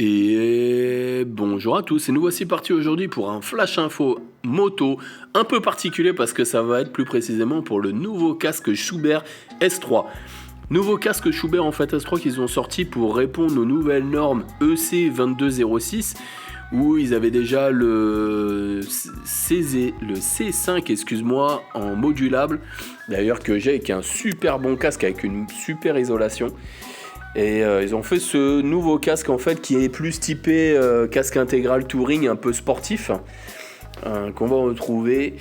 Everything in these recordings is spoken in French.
Et bonjour à tous, et nous voici partis aujourd'hui pour un flash info moto un peu particulier parce que ça va être plus précisément pour le nouveau casque Schuber S3. Nouveau casque Schuber en fait S3 qu'ils ont sorti pour répondre aux nouvelles normes EC 2206 où ils avaient déjà le C5 en modulable, d'ailleurs que j'ai avec un super bon casque avec une super isolation. Et ils ont fait ce nouveau casque en fait qui est plus typé casque intégral touring un peu sportif qu'on va retrouver.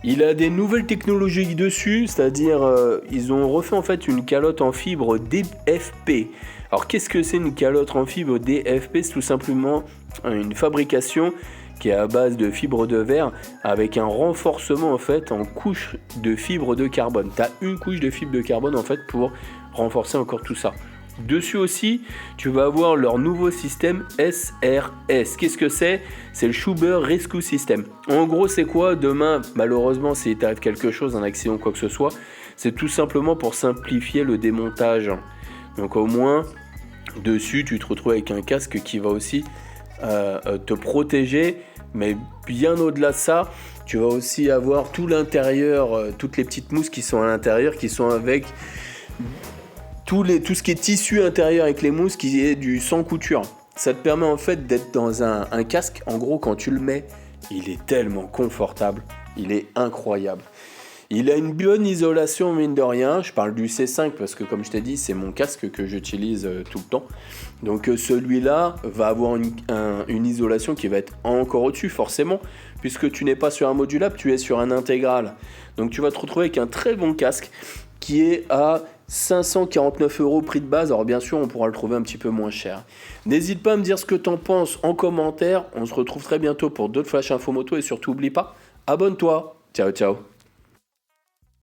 Il a des nouvelles technologies dessus, c'est-à-dire ils ont refait en fait une calotte en fibre DFP. Alors qu'est-ce que c'est une calotte en fibre DFP? C'est tout simplement une fabrication qui est à base de fibre de verre avec un renforcement en fait en couche de fibre de carbone. Tu as une couche de fibre de carbone en fait pour renforcer encore tout ça. Dessus aussi, tu vas avoir leur nouveau système SRS. Qu'est-ce que c'est? C'est le Schuber Rescue System. En gros, c'est quoi? Demain, malheureusement, si t'arrive quelque chose, un accident ou quoi que ce soit, c'est tout simplement pour simplifier le démontage. Donc au moins, dessus, tu te retrouves avec un casque qui va aussi te protéger. Mais bien au-delà de ça, tu vas aussi avoir tout l'intérieur, toutes les petites mousses qui sont à l'intérieur, qui sont avec tout ce qui est tissu intérieur avec les mousses qui est du sans couture. Ça te permet en fait d'être dans un casque. En gros, quand tu le mets, il est tellement confortable. Il est incroyable. Il a une bonne isolation, mine de rien. Je parle du C5 parce que, comme je t'ai dit, c'est mon casque que j'utilise tout le temps. Donc celui-là va avoir une isolation qui va être encore au-dessus, forcément, puisque tu n'es pas sur un modulable, tu es sur un intégral. Donc tu vas te retrouver avec un très bon casque qui est à 549 € prix de base. Alors bien sûr, on pourra le trouver un petit peu moins cher. N'hésite pas à me dire ce que tu en penses en commentaire. On se retrouve très bientôt pour d'autres flash info moto et surtout, n'oublie pas, abonne-toi. Ciao, ciao.